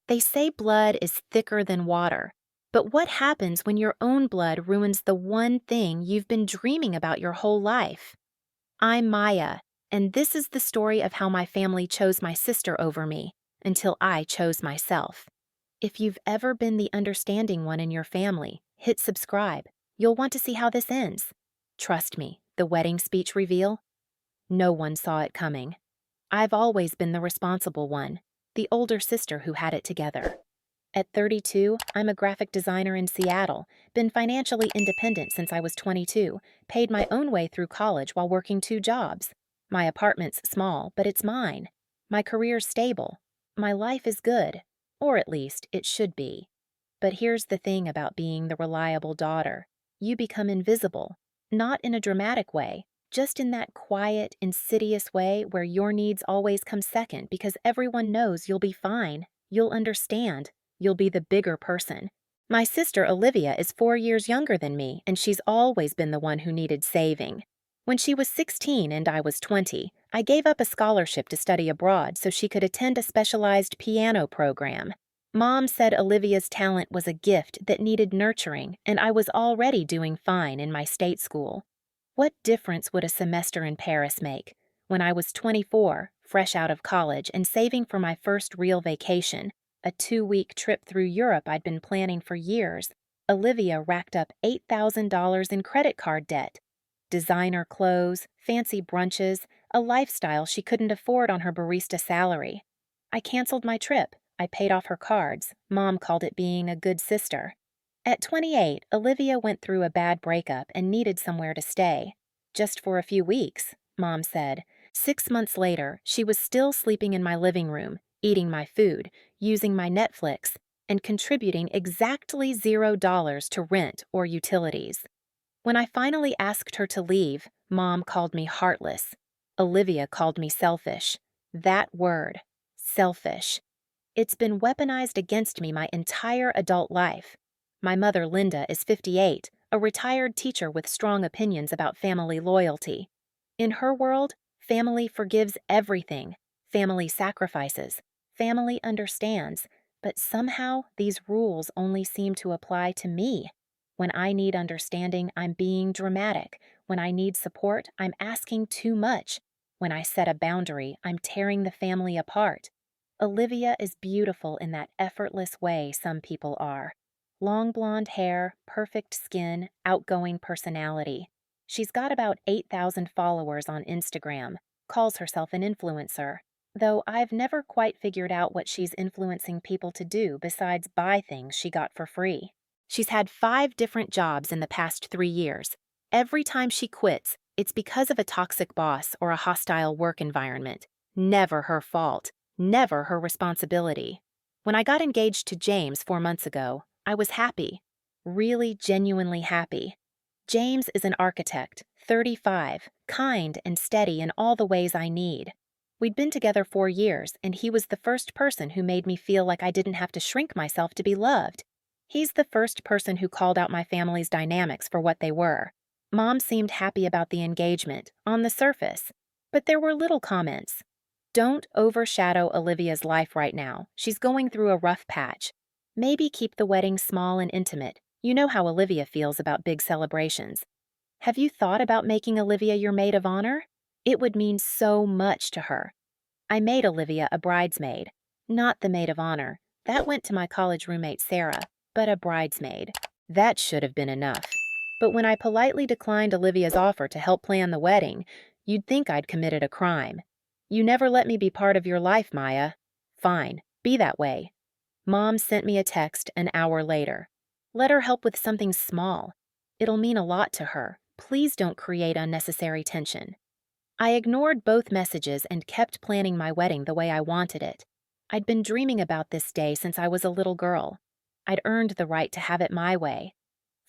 They say blood is thicker than water. But what happens when your own blood ruins the one thing you've been dreaming about your whole life? I'm Maya, and this is the story of how my family chose my sister over me until I chose myself. If you've ever been the understanding one in your family, hit subscribe. You'll want to see how this ends. Trust me, the wedding speech reveal? No one saw it coming. I've always been the responsible one, the older sister who had it together. At 32, I'm a graphic designer in Seattle, been financially independent since I was 22, paid my own way through college while working 2 jobs. My apartment's small, but it's mine. My career's stable. My life is good, or at least it should be. But here's the thing about being the reliable daughter. You become invisible, not in a dramatic way, just in that quiet, insidious way where your needs always come second because everyone knows you'll be fine, you'll understand, you'll be the bigger person. My sister Olivia is 4 years younger than me, and she's always been the one who needed saving. When she was 16 and I was 20, I gave up a scholarship to study abroad so she could attend a specialized piano program. Mom said Olivia's talent was a gift that needed nurturing, and I was already doing fine in my state school. What difference would a semester in Paris make? When I was 24, fresh out of college and saving for my first real vacation, a 2-week trip through Europe I'd been planning for years, Olivia racked up $8,000 in credit card debt. Designer clothes, fancy brunches, a lifestyle she couldn't afford on her barista salary. I canceled my trip. I paid off her cards. Mom called it being a good sister. At 28, Olivia went through a bad breakup and needed somewhere to stay. Just for a few weeks, Mom said. 6 months later, she was still sleeping in my living room, eating my food, using my Netflix, and contributing exactly $0 to rent or utilities. When I finally asked her to leave, Mom called me heartless. Olivia called me selfish. That word, selfish. It's been weaponized against me my entire adult life. My mother, Linda, is 58, a retired teacher with strong opinions about family loyalty. In her world, family forgives everything. Family sacrifices. Family understands. But somehow, these rules only seem to apply to me. When I need understanding, I'm being dramatic. When I need support, I'm asking too much. When I set a boundary, I'm tearing the family apart. Olivia is beautiful in that effortless way some people are. Long blonde hair, perfect skin, outgoing personality. She's got about 8,000 followers on Instagram, calls herself an influencer. Though I've never quite figured out what she's influencing people to do besides buy things she got for free. She's had 5 different jobs in the past 3 years. Every time she quits, it's because of a toxic boss or a hostile work environment. Never her fault. Never her responsibility. When I got engaged to James 4 months ago, I was happy. Really, genuinely happy. James is an architect, 35, kind and steady in all the ways I need. We'd been together 4 years, and he was the first person who made me feel like I didn't have to shrink myself to be loved. He's the first person who called out my family's dynamics for what they were. Mom seemed happy about the engagement, on the surface, but there were little comments. Don't overshadow Olivia's life right now. She's going through a rough patch. Maybe keep the wedding small and intimate. You know how Olivia feels about big celebrations. Have you thought about making Olivia your maid of honor? It would mean so much to her. I made Olivia a bridesmaid. Not the maid of honor. That went to my college roommate Sarah, but a bridesmaid. That should have been enough. But when I politely declined Olivia's offer to help plan the wedding, you'd think I'd committed a crime. You never let me be part of your life, Maya. Fine, be that way. Mom sent me a text an hour later. Let her help with something small. It'll mean a lot to her. Please don't create unnecessary tension. I ignored both messages and kept planning my wedding the way I wanted it. I'd been dreaming about this day since I was a little girl. I'd earned the right to have it my way.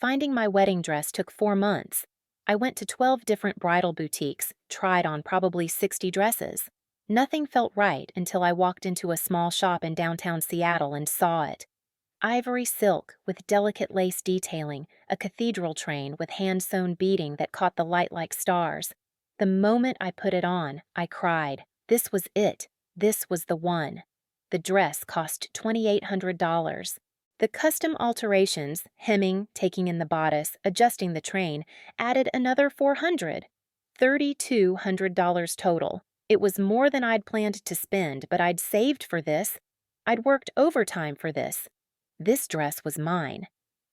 Finding my wedding dress took 4 months. I went to 12 different bridal boutiques, tried on probably 60 dresses. Nothing felt right until I walked into a small shop in downtown Seattle and saw it. Ivory silk with delicate lace detailing, a cathedral train with hand-sewn beading that caught the light like stars. The moment I put it on, I cried. This was it. This was the one. The dress cost $2,800. The custom alterations, hemming, taking in the bodice, adjusting the train, added another $400. $3,200 total. It was more than I'd planned to spend, but I'd saved for this. I'd worked overtime for this. This dress was mine.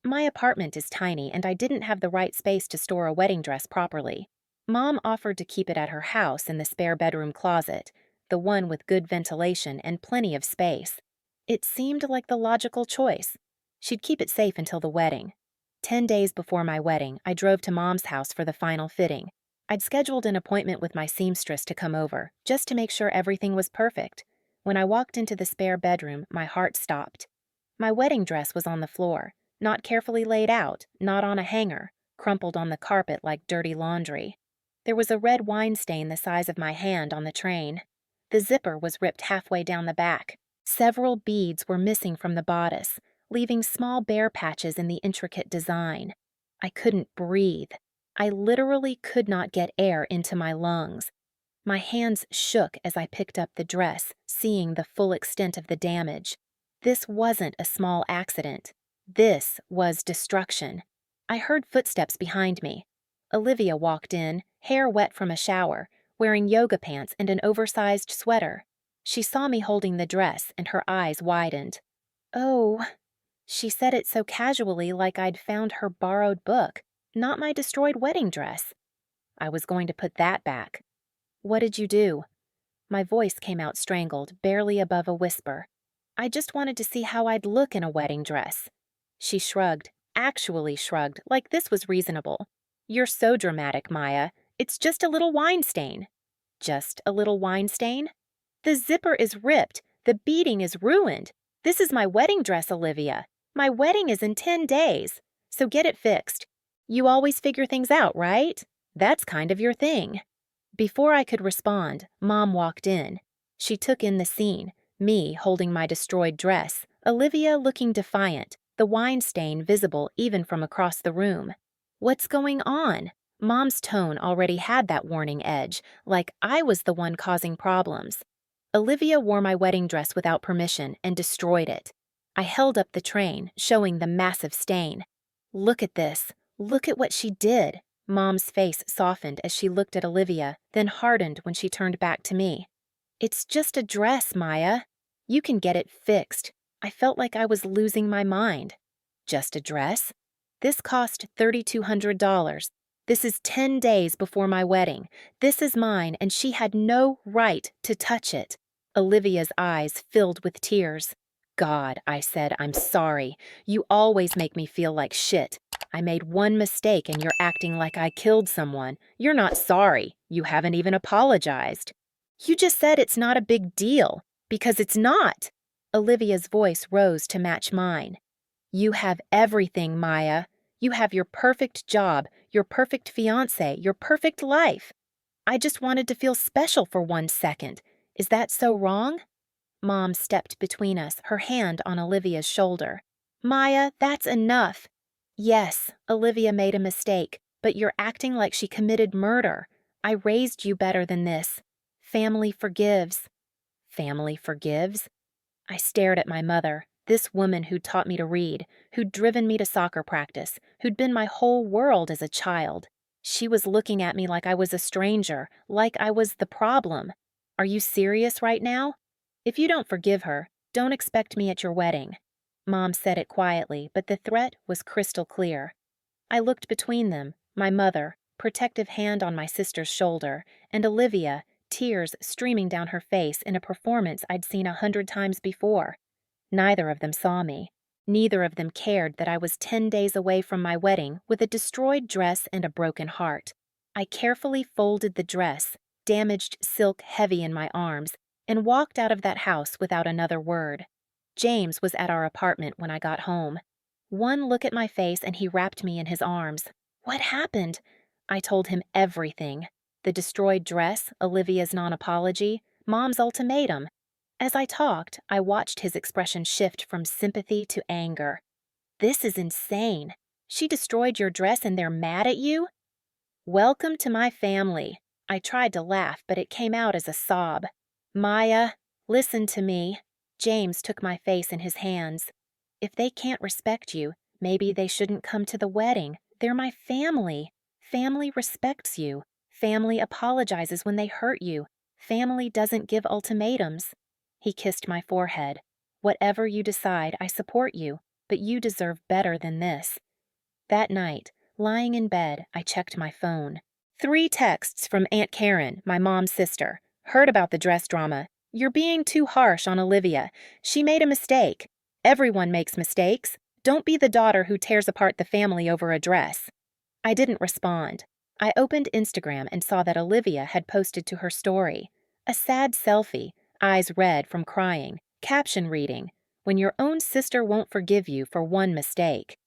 My apartment is tiny, and I didn't have the right space to store a wedding dress properly. Mom offered to keep it at her house in the spare bedroom closet, the one with good ventilation and plenty of space. It seemed like the logical choice. She'd keep it safe until the wedding. 10 days before my wedding, I drove to Mom's house for the final fitting. I'd scheduled an appointment with my seamstress to come over, just to make sure everything was perfect. When I walked into the spare bedroom, my heart stopped. My wedding dress was on the floor, not carefully laid out, not on a hanger, crumpled on the carpet like dirty laundry. There was a red wine stain the size of my hand on the train. The zipper was ripped halfway down the back. Several beads were missing from the bodice, leaving small bare patches in the intricate design. I couldn't breathe. I literally could not get air into my lungs. My hands shook as I picked up the dress, seeing the full extent of the damage. This wasn't a small accident. This was destruction. I heard footsteps behind me. Olivia walked in, hair wet from a shower, wearing yoga pants and an oversized sweater. She saw me holding the dress, and her eyes widened. "Oh," she said it so casually, like I'd found her borrowed book, not my destroyed wedding dress. I was going to put that back. "What did you do?" My voice came out strangled, barely above a whisper. "I just wanted to see how I'd look in a wedding dress." She shrugged, actually shrugged, like this was reasonable. "You're so dramatic, Maya. It's just a little wine stain." "Just a little wine stain?" "The zipper is ripped. The beading is ruined. This is my wedding dress, Olivia. My wedding is in 10 days. So get it fixed. You always figure things out, right? That's kind of your thing." Before I could respond, Mom walked in. She took in the scene, me holding my destroyed dress, Olivia looking defiant, the wine stain visible even from across the room. "What's going on?" Mom's tone already had that warning edge, like I was the one causing problems. "Olivia wore my wedding dress without permission and destroyed it." I held up the train, showing the massive stain. "Look at this. Look at what she did." Mom's face softened as she looked at Olivia, then hardened when she turned back to me. "It's just a dress, Maya. You can get it fixed." I felt like I was losing my mind. "Just a dress? This cost $3,200. This is 10 days before my wedding. This is mine, and she had no right to touch it." Olivia's eyes filled with tears. "God," I said, "I'm sorry. You always make me feel like shit. I made one mistake and you're acting like I killed someone. You're not sorry. You haven't even apologized." "You just said it's not a big deal, because it's not." Olivia's voice rose to match mine. "You have everything, Maya. You have your perfect job, your perfect fiancé, your perfect life. I just wanted to feel special for 1 second. Is that so wrong?" Mom stepped between us, her hand on Olivia's shoulder. "Maya, that's enough." "Yes, Olivia made a mistake, but you're acting like she committed murder. I raised you better than this. Family forgives." "Family forgives?" I stared at my mother, this woman who'd taught me to read, who'd driven me to soccer practice, who'd been my whole world as a child. She was looking at me like I was a stranger, like I was the problem. "Are you serious right now? If you don't forgive her, don't expect me at your wedding." Mom said it quietly, but the threat was crystal clear. I looked between them, my mother, protective hand on my sister's shoulder, and Olivia, tears streaming down her face in a performance I'd seen 100 times before. Neither of them saw me. Neither of them cared that I was 10 days away from my wedding with a destroyed dress and a broken heart. I carefully folded the dress, damaged silk heavy in my arms, and walked out of that house without another word. James was at our apartment when I got home. One look at my face and he wrapped me in his arms. "What happened?" I told him everything. The destroyed dress, Olivia's non-apology, Mom's ultimatum. As I talked, I watched his expression shift from sympathy to anger. "This is insane. She destroyed your dress and they're mad at you?" "Welcome to my family." I tried to laugh, but it came out as a sob. "Maya, listen to me." James took my face in his hands. If they can't respect you, maybe they shouldn't come to the wedding. They're my family. Family respects you. Family apologizes when they hurt you. Family doesn't give ultimatums. He kissed my forehead. Whatever you decide, I support you, but you deserve better than this. That night, lying in bed, I checked my phone. 3 texts from Aunt Karen, my mom's sister. Heard about the dress drama. You're being too harsh on Olivia. She made a mistake. Everyone makes mistakes. Don't be the daughter who tears apart the family over a dress. I didn't respond. I opened Instagram and saw that Olivia had posted to her story. A sad selfie, eyes red from crying, caption reading, "When your own sister won't forgive you for one mistake."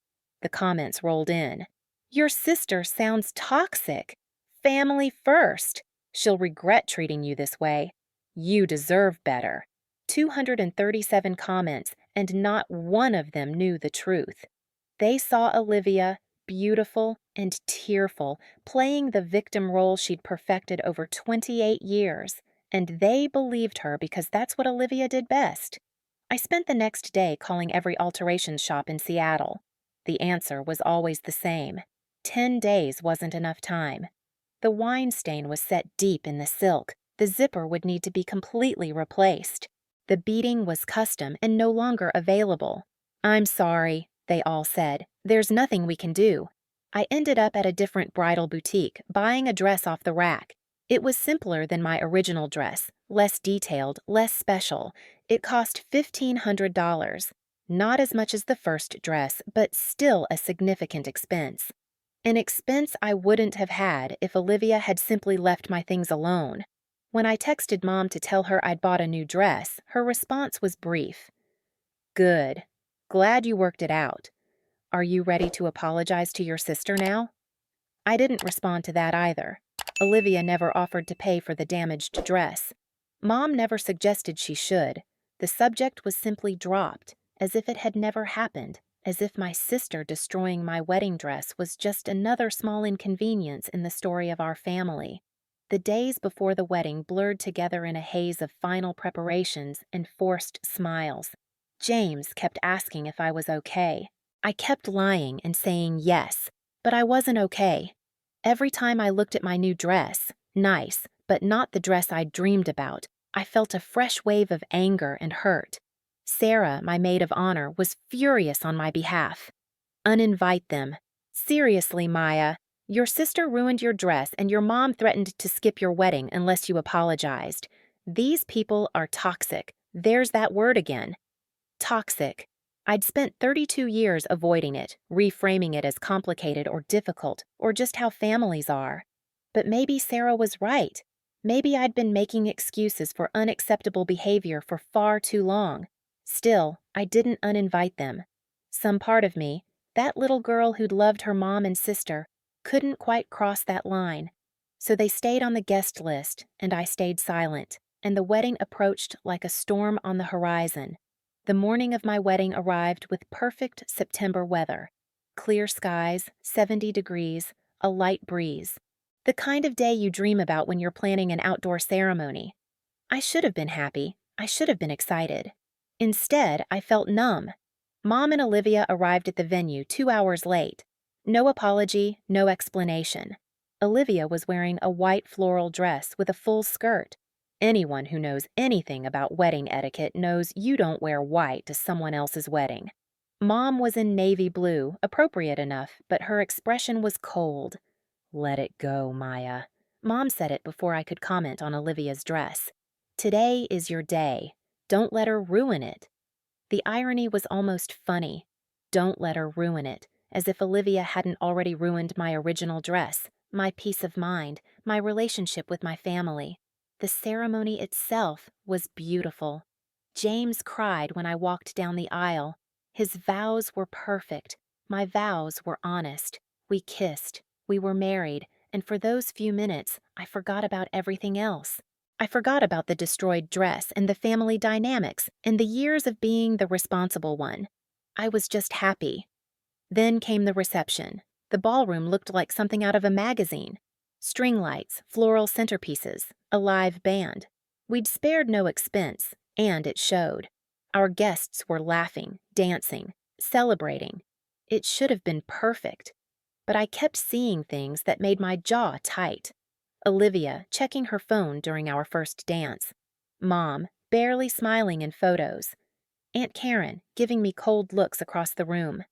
The comments rolled in. "Your sister sounds toxic. Family first. She'll regret treating you this way. You deserve better." 237 comments, and not one of them knew the truth. They saw Olivia, beautiful and tearful, playing the victim role she'd perfected over 28 years, and they believed her because that's what Olivia did best. I spent the next day calling every alterations shop in Seattle. The answer was always the same. 10 days wasn't enough time. The wine stain was set deep in the silk. The zipper would need to be completely replaced. The beading was custom and no longer available. "I'm sorry," they all said. "There's nothing we can do." I ended up at a different bridal boutique, buying a dress off the rack. It was simpler than my original dress, less detailed, less special. It cost $1,500. Not as much as the first dress, but still a significant expense. An expense I wouldn't have had if Olivia had simply left my things alone. When I texted Mom to tell her I'd bought a new dress, her response was brief. "Good. Glad you worked it out. Are you ready to apologize to your sister now?" I didn't respond to that either. Olivia never offered to pay for the damaged dress. Mom never suggested she should. The subject was simply dropped, as if it had never happened, as if my sister destroying my wedding dress was just another small inconvenience in the story of our family. The days before the wedding blurred together in a haze of final preparations and forced smiles. James kept asking if I was okay. I kept lying and saying yes, but I wasn't okay. Every time I looked at my new dress, nice, but not the dress I'd dreamed about, I felt a fresh wave of anger and hurt. Sarah, my maid of honor, was furious on my behalf. "Uninvite them. Seriously, Maya. Your sister ruined your dress and your mom threatened to skip your wedding unless you apologized. These people are toxic. There's that word again. Toxic. I'd spent 32 years avoiding it, reframing it as complicated or difficult, or just how families are. But maybe Sarah was right. Maybe I'd been making excuses for unacceptable behavior for far too long. Still, I didn't uninvite them. Some part of me, that little girl who'd loved her mom and sister, couldn't quite cross that line. So they stayed on the guest list, and I stayed silent, and the wedding approached like a storm on the horizon. The morning of my wedding arrived with perfect September weather. Clear skies, 70 degrees, a light breeze. The kind of day you dream about when you're planning an outdoor ceremony. I should have been happy. I should have been excited. Instead, I felt numb. Mom and Olivia arrived at the venue 2 hours late. No apology, no explanation. Olivia was wearing a white floral dress with a full skirt. Anyone who knows anything about wedding etiquette knows you don't wear white to someone else's wedding. Mom was in navy blue, appropriate enough, but her expression was cold. "Let it go, Maya." Mom said it before I could comment on Olivia's dress. "Today is your day. Don't let her ruin it." The irony was almost funny. Don't let her ruin it, as if Olivia hadn't already ruined my original dress, my peace of mind, my relationship with my family. The ceremony itself was beautiful. James cried when I walked down the aisle. His vows were perfect. My vows were honest. We kissed. We were married, and for those few minutes, I forgot about everything else. I forgot about the destroyed dress and the family dynamics and the years of being the responsible one. I was just happy. Then came the reception. The ballroom looked like something out of a magazine. String lights, floral centerpieces, a live band. We'd spared no expense, and it showed. Our guests were laughing, dancing, celebrating. It should have been perfect, but I kept seeing things that made my jaw tight. Olivia checking her phone during our first dance. Mom barely smiling in photos. Aunt Karen giving me cold looks across the room.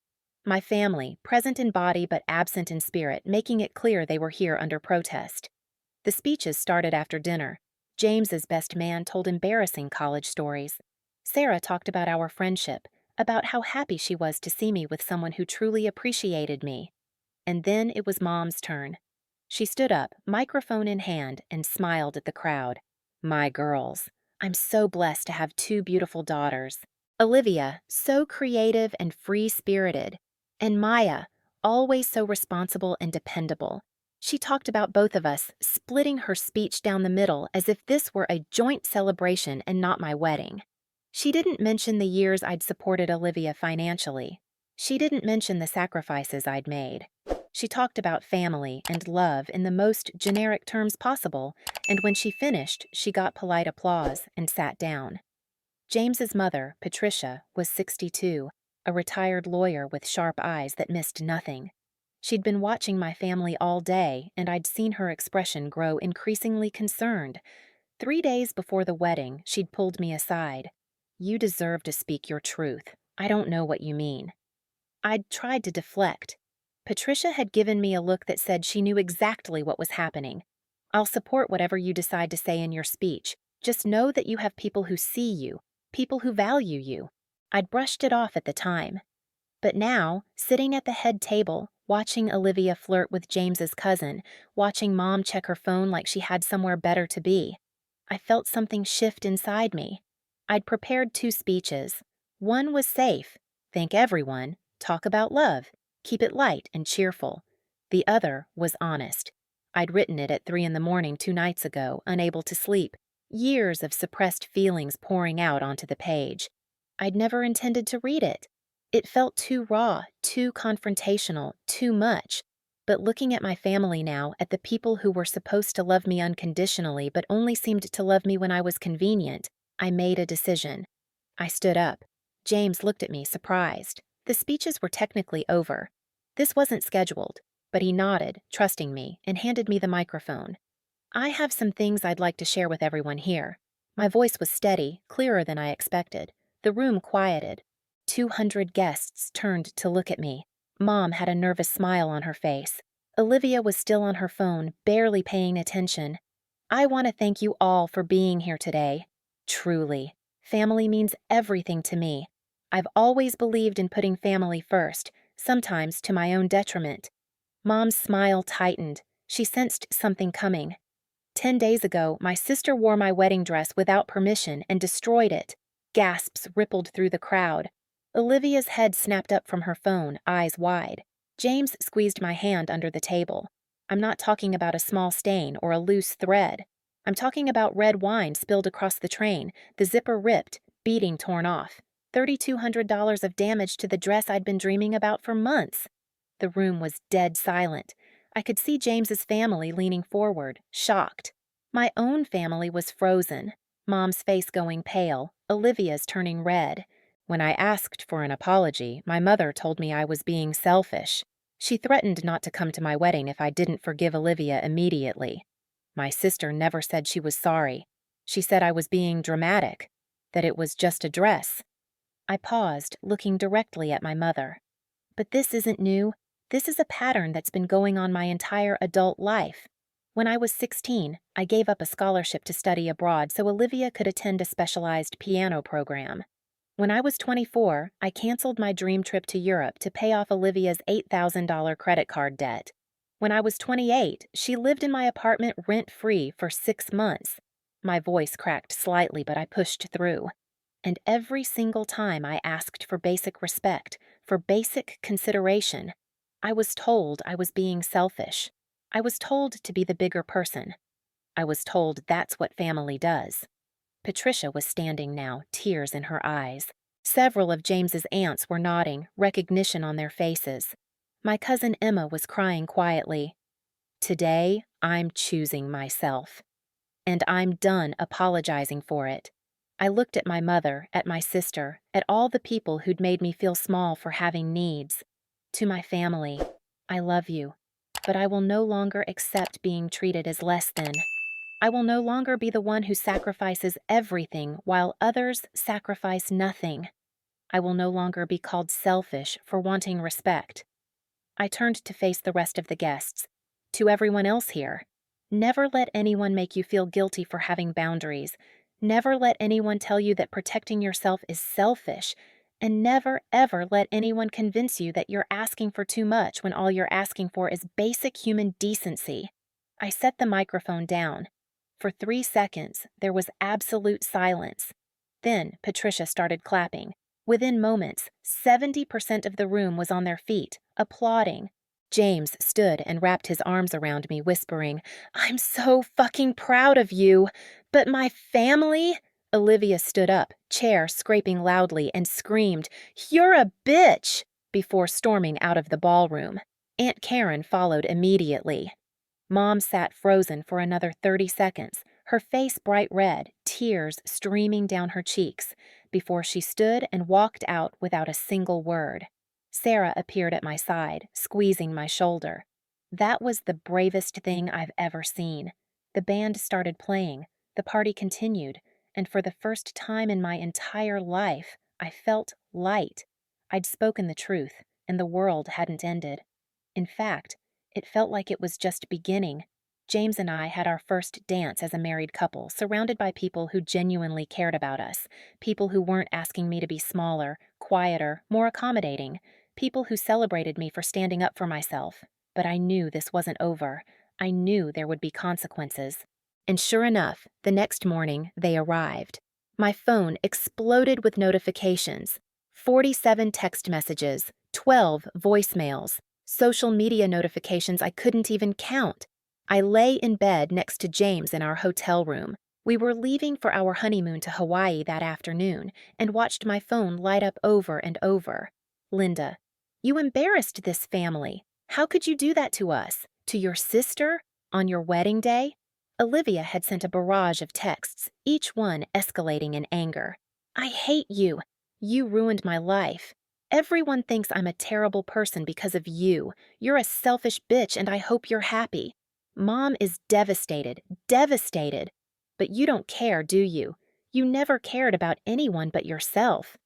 My family, present in body but absent in spirit, making it clear they were here under protest. The speeches started after dinner. James's best man told embarrassing college stories. Sarah talked about our friendship, about how happy she was to see me with someone who truly appreciated me. And then it was Mom's turn. She stood up, microphone in hand, and smiled at the crowd. My girls. I'm so blessed to have two beautiful daughters. Olivia, so creative and free-spirited. And Maya, always so responsible and dependable. She talked about both of us, splitting her speech down the middle as if this were a joint celebration and not my wedding. She didn't mention the years I'd supported Olivia financially. She didn't mention the sacrifices I'd made. She talked about family and love in the most generic terms possible, and when she finished, she got polite applause and sat down. James's mother, Patricia, was 62, a retired lawyer with sharp eyes that missed nothing. She'd been watching my family all day, and I'd seen her expression grow increasingly concerned. 3 days before the wedding, she'd pulled me aside. You deserve to speak your truth. I don't know what you mean. I'd tried to deflect. Patricia had given me a look that said she knew exactly what was happening. I'll support whatever you decide to say in your speech. Just know that you have people who see you, people who value you. I'd brushed it off at the time. But now, sitting at the head table, watching Olivia flirt with James's cousin, watching Mom check her phone like she had somewhere better to be, I felt something shift inside me. I'd prepared 2 speeches. One was safe. Thank everyone. Talk about love. Keep it light and cheerful. The other was honest. I'd written it at 3 in the morning 2 nights ago, unable to sleep. Years of suppressed feelings pouring out onto the page. I'd never intended to read it. It felt too raw, too confrontational, too much. But looking at my family now, at the people who were supposed to love me unconditionally but only seemed to love me when I was convenient, I made a decision. I stood up. James looked at me, surprised. The speeches were technically over. This wasn't scheduled, but he nodded, trusting me, and handed me the microphone. I have some things I'd like to share with everyone here. My voice was steady, clearer than I expected. The room quieted. 200 guests turned to look at me. Mom had a nervous smile on her face. Olivia was still on her phone, barely paying attention. I want to thank you all for being here today. Truly, family means everything to me. I've always believed in putting family first, sometimes to my own detriment. Mom's smile tightened. She sensed something coming. 10 days ago, my sister wore my wedding dress without permission and destroyed it. Gasps rippled through the crowd. Olivia's head snapped up from her phone, eyes wide. James squeezed my hand under the table. I'm not talking about a small stain or a loose thread. I'm talking about red wine spilled across the train, the zipper ripped, beading torn off. $3,200 of damage to the dress I'd been dreaming about for months. The room was dead silent. I could see James's family leaning forward, shocked. My own family was frozen, Mom's face going pale, Olivia's turning red. When I asked for an apology, my mother told me I was being selfish. She threatened not to come to my wedding if I didn't forgive Olivia immediately. My sister never said she was sorry. She said I was being dramatic, that it was just a dress. I paused, looking directly at my mother. But this isn't new. This is a pattern that's been going on my entire adult life. When I was 16, I gave up a scholarship to study abroad so Olivia could attend a specialized piano program. When I was 24, I canceled my dream trip to Europe to pay off Olivia's $8,000 credit card debt. When I was 28, she lived in my apartment rent-free for 6 months. My voice cracked slightly, but I pushed through. And every single time I asked for basic respect, for basic consideration, I was told I was being selfish. I was told to be the bigger person. I was told that's what family does. Patricia was standing now, tears in her eyes. Several of James's aunts were nodding, recognition on their faces. My cousin Emma was crying quietly. Today, I'm choosing myself. And I'm done apologizing for it. I looked at my mother, at my sister, at all the people who'd made me feel small for having needs. To my family, I love you, but I will no longer accept being treated as less than. I will no longer be the one who sacrifices everything while others sacrifice nothing. I will no longer be called selfish for wanting respect. I turned to face the rest of the guests. To everyone else here, never let anyone make you feel guilty for having boundaries. Never let anyone tell you that protecting yourself is selfish. And never, ever let anyone convince you that you're asking for too much when all you're asking for is basic human decency. I set the microphone down. For 3 seconds, there was absolute silence. Then Patricia started clapping. Within moments, 70% of the room was on their feet, applauding. James stood and wrapped his arms around me, whispering, "I'm so fucking proud of you. But my family?" Olivia stood up, chair scraping loudly, and screamed, "You're a bitch!" before storming out of the ballroom. Aunt Karen followed immediately. Mom sat frozen for another 30 seconds, her face bright red, tears streaming down her cheeks, before she stood and walked out without a single word. Sarah appeared at my side, squeezing my shoulder. That was the bravest thing I've ever seen. The band started playing, the party continued, and for the first time in my entire life, I felt light. I'd spoken the truth, and the world hadn't ended. In fact, it felt like it was just beginning. James and I had our first dance as a married couple, surrounded by people who genuinely cared about us, people who weren't asking me to be smaller, quieter, more accommodating, people who celebrated me for standing up for myself. But I knew this wasn't over. I knew there would be consequences. And sure enough, the next morning, they arrived. My phone exploded with notifications. 47 text messages, 12 voicemails, social media notifications I couldn't even count. I lay in bed next to James in our hotel room. We were leaving for our honeymoon to Hawaii that afternoon and watched my phone light up over and over. "Linda, you embarrassed this family. How could you do that to us? To your sister? On your wedding day?" Olivia had sent a barrage of texts, each one escalating in anger. "I hate you. You ruined my life. Everyone thinks I'm a terrible person because of you. You're a selfish bitch and I hope you're happy. Mom is devastated, devastated. But you don't care, do you? You never cared about anyone but yourself."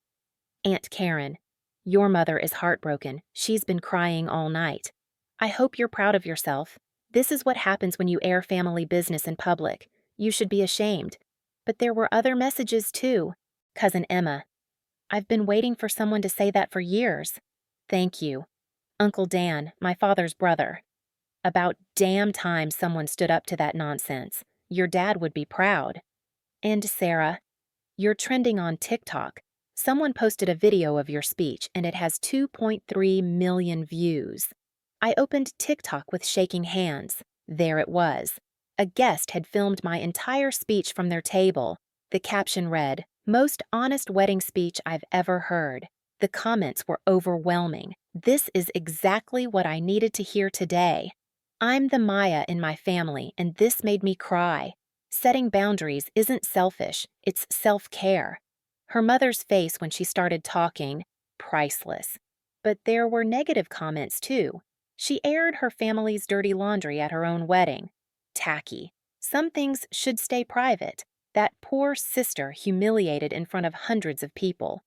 Aunt Karen, your mother is heartbroken. She's been crying all night. I hope you're proud of yourself. This is what happens when you air family business in public. You should be ashamed. But there were other messages too. Cousin Emma, I've been waiting for someone to say that for years. Thank you. Uncle Dan, my father's brother. About damn time someone stood up to that nonsense. Your dad would be proud. And Sarah, you're trending on TikTok. Someone posted a video of your speech and it has 2.3 million views. I opened TikTok with shaking hands. There it was. A guest had filmed my entire speech from their table. The caption read, "Most honest wedding speech I've ever heard." The comments were overwhelming. This is exactly what I needed to hear today. I'm the Maya in my family, and this made me cry. Setting boundaries isn't selfish, it's self-care. Her mother's face when she started talking, priceless. But there were negative comments too. She aired her family's dirty laundry at her own wedding. Tacky. Some things should stay private. That poor sister humiliated in front of hundreds of people.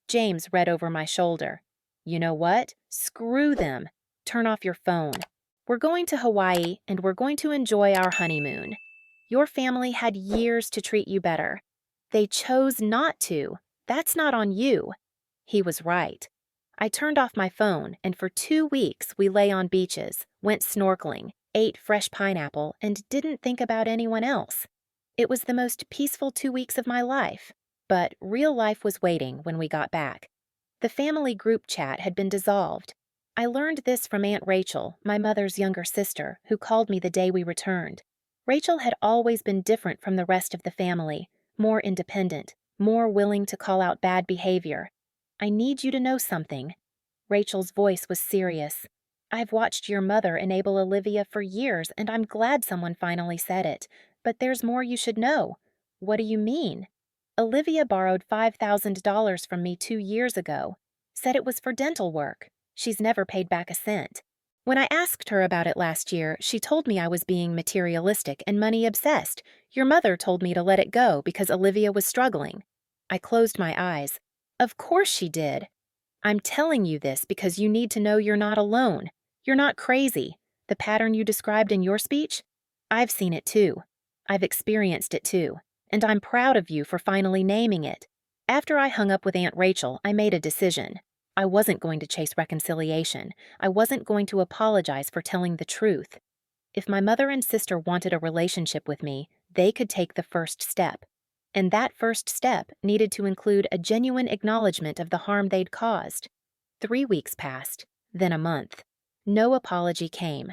James read over my shoulder. "You know what? Screw them. Turn off your phone. We're going to Hawaii and we're going to enjoy our honeymoon. Your family had years to treat you better. They chose not to. That's not on you." He was right. I turned off my phone, and for 2 weeks we lay on beaches, went snorkeling, ate fresh pineapple, and didn't think about anyone else. It was the most peaceful 2 weeks of my life. But real life was waiting when we got back. The family group chat had been dissolved. I learned this from Aunt Rachel, my mother's younger sister, who called me the day we returned. Rachel had always been different from the rest of the family, more independent, more willing to call out bad behavior. "I need you to know something." Rachel's voice was serious. "I've watched your mother enable Olivia for years, and I'm glad someone finally said it. But there's more you should know." "What do you mean?" Olivia borrowed $5,000 from me 2 years ago. Said it was for dental work. She's never paid back a cent. When I asked her about it last year, she told me I was being materialistic and money-obsessed. Your mother told me to let it go because Olivia was struggling. I closed my eyes. Of course she did. I'm telling you this because you need to know you're not alone. You're not crazy. The pattern you described in your speech? I've seen it too. I've experienced it too. And I'm proud of you for finally naming it. After I hung up with Aunt Rachel, I made a decision. I wasn't going to chase reconciliation. I wasn't going to apologize for telling the truth. If my mother and sister wanted a relationship with me, they could take the first step. And that first step needed to include a genuine acknowledgement of the harm they'd caused. 3 weeks passed, then a month. No apology came.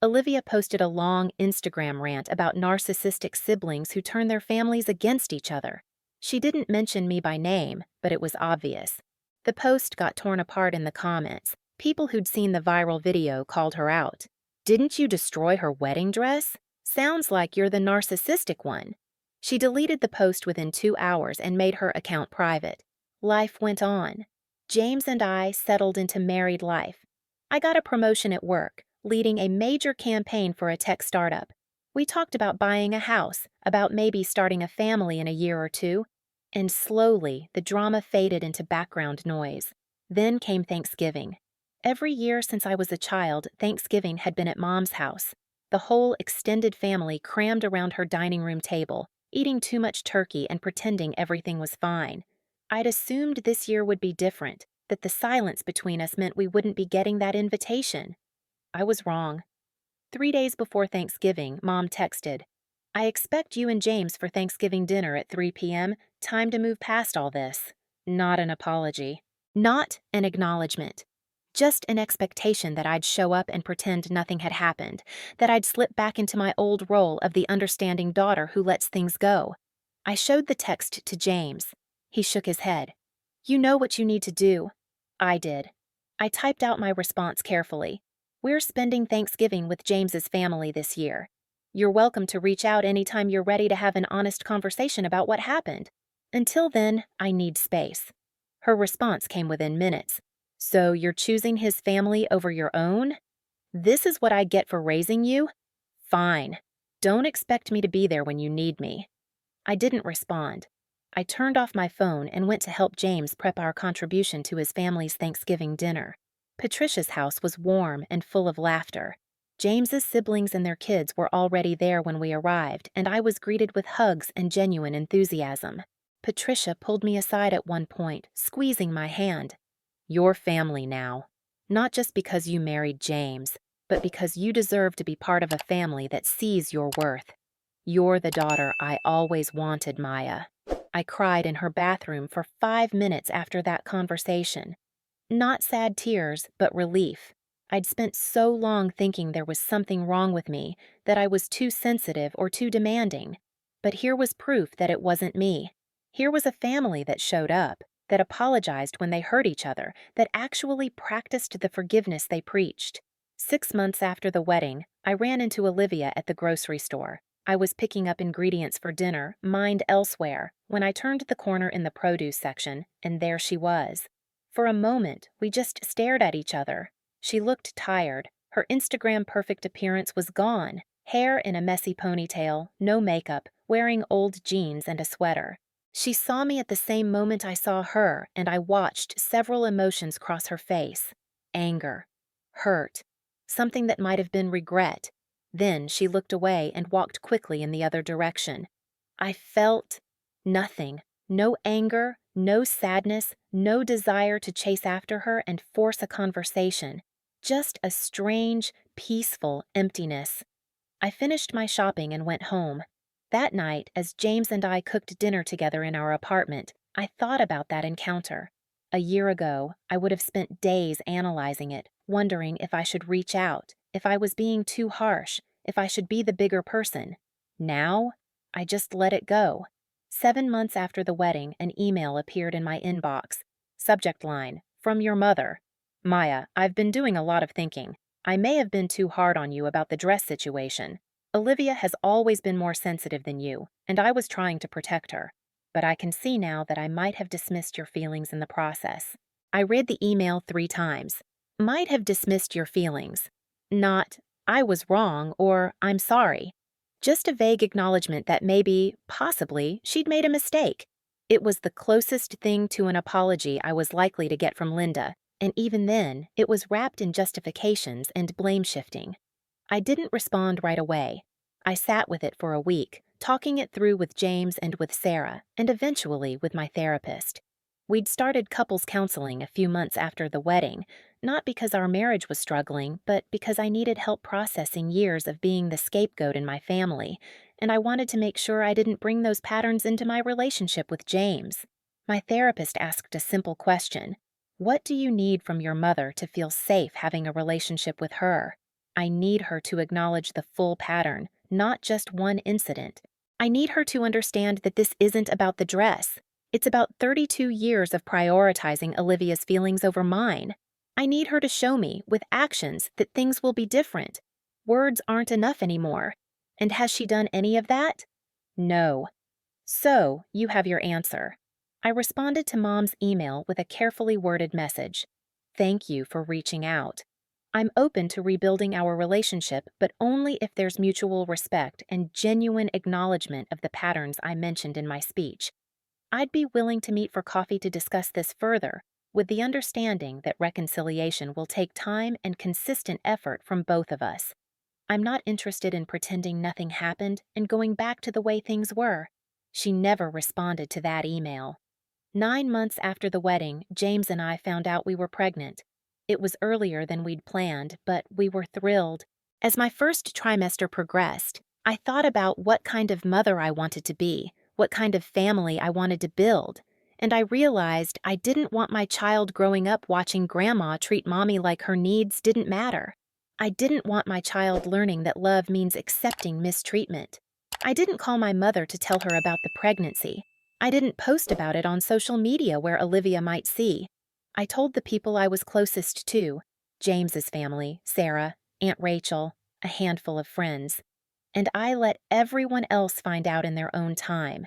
Olivia posted a long Instagram rant about narcissistic siblings who turn their families against each other. She didn't mention me by name, but it was obvious. The post got torn apart in the comments. People who'd seen the viral video called her out. Didn't you destroy her wedding dress? Sounds like you're the narcissistic one. She deleted the post within 2 hours and made her account private. Life went on. James and I settled into married life. I got a promotion at work, leading a major campaign for a tech startup. We talked about buying a house, about maybe starting a family in a year or two, and slowly the drama faded into background noise. Then came Thanksgiving. Every year since I was a child, Thanksgiving had been at Mom's house. The whole extended family crammed around her dining room table, eating too much turkey and pretending everything was fine. I'd assumed this year would be different, that the silence between us meant we wouldn't be getting that invitation. I was wrong. 3 days before Thanksgiving, Mom texted, I expect you and James for Thanksgiving dinner at 3 p.m. Time to move past all this. Not an apology. Not an acknowledgement. Just an expectation that I'd show up and pretend nothing had happened, that I'd slip back into my old role of the understanding daughter who lets things go. I showed the text to James. He shook his head. You know what you need to do. I did. I typed out my response carefully. We're spending Thanksgiving with James's family this year. You're welcome to reach out anytime you're ready to have an honest conversation about what happened. Until then, I need space. Her response came within minutes. So you're choosing his family over your own? This is what I get for raising you? Fine. Don't expect me to be there when you need me. I didn't respond. I turned off my phone and went to help James prep our contribution to his family's Thanksgiving dinner. Patricia's house was warm and full of laughter. James's siblings and their kids were already there when we arrived, and I was greeted with hugs and genuine enthusiasm. Patricia pulled me aside at one point, squeezing my hand. Your family now. Not just because you married James, but because you deserve to be part of a family that sees your worth. You're the daughter I always wanted, Maya. I cried in her bathroom for 5 minutes after that conversation. Not sad tears, but relief. I'd spent so long thinking there was something wrong with me, that I was too sensitive or too demanding. But here was proof that it wasn't me. Here was a family that showed up, that apologized when they hurt each other, that actually practiced the forgiveness they preached. 6 months after the wedding, I ran into Olivia at the grocery store. I was picking up ingredients for dinner, mind elsewhere, when I turned the corner in the produce section, and there she was. For a moment, we just stared at each other. She looked tired. Her Instagram-perfect appearance was gone. Hair in a messy ponytail, no makeup, wearing old jeans and a sweater. She saw me at the same moment I saw her, and I watched several emotions cross her face. Anger. Hurt. Something that might have been regret. Then she looked away and walked quickly in the other direction. I felt nothing. No anger, no sadness, no desire to chase after her and force a conversation. Just a strange, peaceful emptiness. I finished my shopping and went home. That night, as James and I cooked dinner together in our apartment, I thought about that encounter. A year ago, I would have spent days analyzing it, wondering if I should reach out, if I was being too harsh, if I should be the bigger person. Now, I just let it go. 7 months after the wedding, an email appeared in my inbox. Subject line, from your mother. Maya, I've been doing a lot of thinking. I may have been too hard on you about the dress situation. Olivia has always been more sensitive than you, and I was trying to protect her. but I can see now that I might have dismissed your feelings in the process. I read the email 3 times. Might have dismissed your feelings. Not, I was wrong or I'm sorry. Just a vague acknowledgement that maybe, possibly, she'd made a mistake. It was the closest thing to an apology I was likely to get from Linda, and even then, it was wrapped in justifications and blame shifting. I didn't respond right away. I sat with it for a week, talking it through with James and with Sarah, and eventually with my therapist. We'd started couples counseling a few months after the wedding, not because our marriage was struggling, but because I needed help processing years of being the scapegoat in my family, and I wanted to make sure I didn't bring those patterns into my relationship with James. My therapist asked a simple question: what do you need from your mother to feel safe having a relationship with her? I need her to acknowledge the full pattern, not just one incident. I need her to understand that this isn't about the dress. It's about 32 years of prioritizing Olivia's feelings over mine. I need her to show me, with actions, that things will be different. Words aren't enough anymore. And has she done any of that? No. So, you have your answer. I responded to Mom's email with a carefully worded message. Thank you for reaching out. I'm open to rebuilding our relationship, but only if there's mutual respect and genuine acknowledgement of the patterns I mentioned in my speech. I'd be willing to meet for coffee to discuss this further, with the understanding that reconciliation will take time and consistent effort from both of us. I'm not interested in pretending nothing happened and going back to the way things were. She never responded to that email. 9 months after the wedding, James and I found out we were pregnant. It was earlier than we'd planned, but we were thrilled. As my first trimester progressed, I thought about what kind of mother I wanted to be, what kind of family I wanted to build, and I realized I didn't want my child growing up watching Grandma treat Mommy like her needs didn't matter. I didn't want my child learning that love means accepting mistreatment. I didn't call my mother to tell her about the pregnancy. I didn't post about it on social media where Olivia might see. I told the people I was closest to, James's family, Sarah, Aunt Rachel, a handful of friends. And I let everyone else find out in their own time.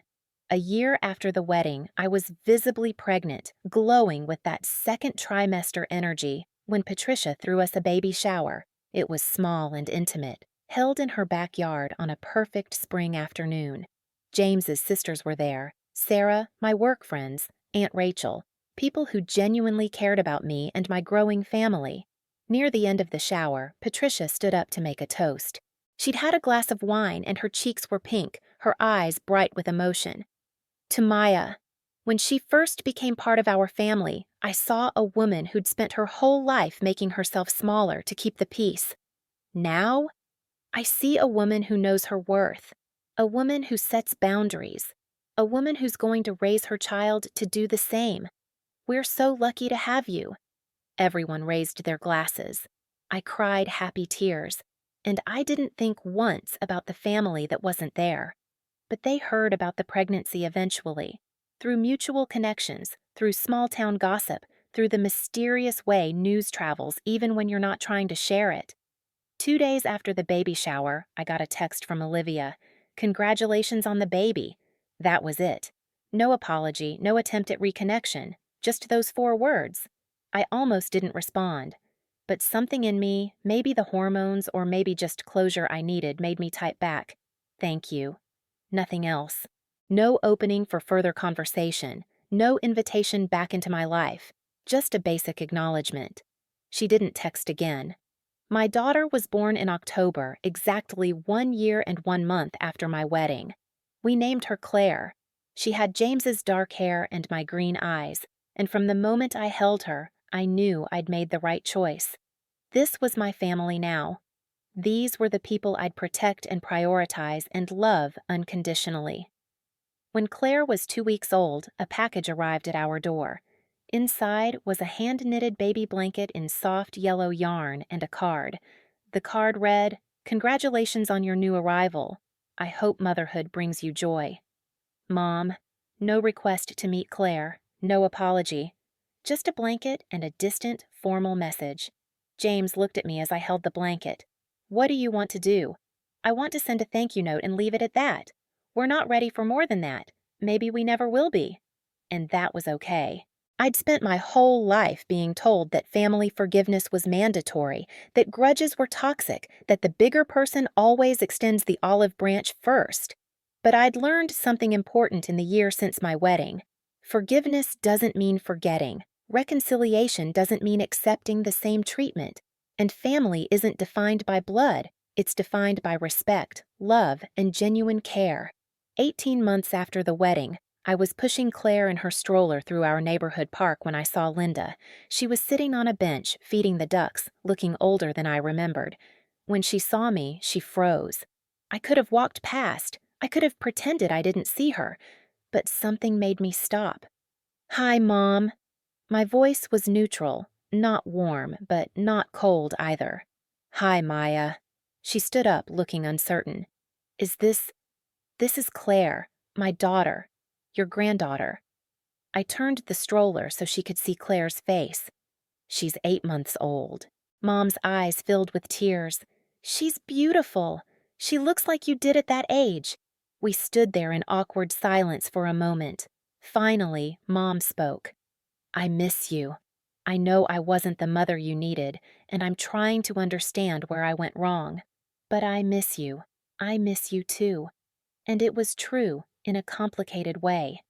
A year after the wedding, I was visibly pregnant, glowing with that second trimester energy, when Patricia threw us a baby shower. It was small and intimate, held in her backyard on a perfect spring afternoon. James's sisters were there, Sarah, my work friends, Aunt Rachel, people who genuinely cared about me and my growing family. Near the end of the shower, Patricia stood up to make a toast. She'd had a glass of wine and her cheeks were pink, her eyes bright with emotion. To Maya. When she first became part of our family, I saw a woman who'd spent her whole life making herself smaller to keep the peace. Now, I see a woman who knows her worth, a woman who sets boundaries, a woman who's going to raise her child to do the same. We're so lucky to have you. Everyone raised their glasses. I cried happy tears, and I didn't think once about the family that wasn't there. But they heard about the pregnancy eventually, through mutual connections, through small-town gossip, through the mysterious way news travels even when you're not trying to share it. 2 days after the baby shower, I got a text from Olivia. Congratulations on the baby. That was it. No apology, no attempt at reconnection, just those 4 words. I almost didn't respond. But something in me, maybe the hormones or maybe just closure I needed, made me type back, "Thank you." Nothing else. No opening for further conversation, no invitation back into my life, just a basic acknowledgement. She didn't text again. My daughter was born in October, exactly 1 year and 1 month after my wedding. We named her Claire. She had James's dark hair and my green eyes, and from the moment I held her, I knew I'd made the right choice. This was my family now. These were the people I'd protect and prioritize and love unconditionally. When Claire was 2 weeks old, a package arrived at our door. Inside was a hand-knitted baby blanket in soft yellow yarn and a card. The card read, "Congratulations on your new arrival. I hope motherhood brings you joy." Mom, no request to meet Claire, no apology. Just a blanket and a distant, formal message. James looked at me as I held the blanket. "What do you want to do?" "I want to send a thank you note and leave it at that. We're not ready for more than that. maybe we never will be. And that was okay. I'd spent my whole life being told that family forgiveness was mandatory, that grudges were toxic, that the bigger person always extends the olive branch first. But I'd learned something important in the year since my wedding. Forgiveness doesn't mean forgetting. Reconciliation doesn't mean accepting the same treatment. And family isn't defined by blood. It's defined by respect, love, and genuine care. 18 months after the wedding, I was pushing Claire in her stroller through our neighborhood park when I saw Linda. She was sitting on a bench, feeding the ducks, looking older than I remembered. When she saw me, she froze. I could have walked past. I could have pretended I didn't see her. But something made me stop. "Hi, Mom." My voice was neutral, not warm, but not cold either. "Hi, Maya." She stood up, looking uncertain. Is this is Claire, my daughter, your granddaughter." I turned the stroller so she could see Claire's face. "She's 8 months old." Mom's eyes filled with tears. "She's beautiful. She looks like you did at that age." We stood there in awkward silence for a moment. Finally, Mom spoke. "I miss you. I know I wasn't the mother you needed, and I'm trying to understand where I went wrong. But I miss you. I miss you too." And it was true, in a complicated way.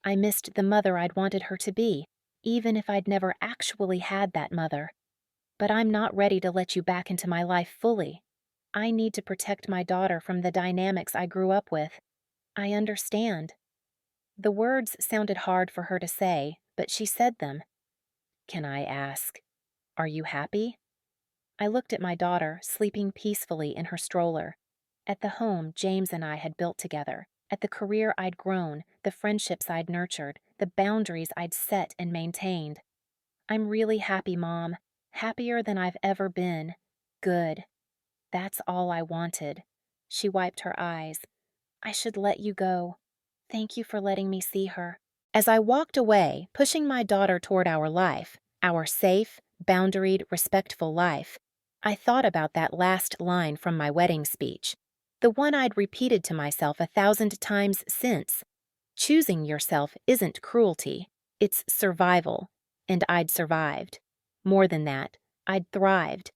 I missed the mother I'd wanted her to be, even if I'd never actually had that mother. But I'm not ready to let you back into my life fully. I need to protect my daughter from the dynamics I grew up with. I understand. The words sounded hard for her to say, but she said them. "Can I ask, are you happy?" I looked at my daughter, sleeping peacefully in her stroller. At the home James and I had built together, at the career I'd grown, the friendships I'd nurtured, the boundaries I'd set and maintained. "I'm really happy, Mom. Happier than I've ever been. Good. That's all I wanted." She wiped her eyes. "I should let you go. Thank you for letting me see her." As I walked away, pushing my daughter toward our life, our safe, boundaried, respectful life, I thought about that last line from my wedding speech, the one I'd repeated to myself 1,000 times since. Choosing yourself isn't cruelty, it's survival. And I'd survived. More than that, I'd thrived.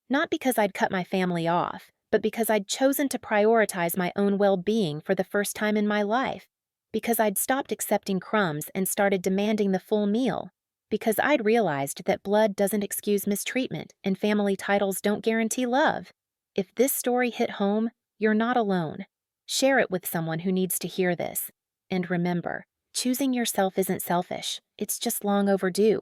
Not because I'd cut my family off, but because I'd chosen to prioritize my own well-being for the first time in my life. Because I'd stopped accepting crumbs and started demanding the full meal. Because I'd realized that blood doesn't excuse mistreatment and family titles don't guarantee love. If this story hit home, you're not alone. Share it with someone who needs to hear this. And remember, choosing yourself isn't selfish, it's just long overdue.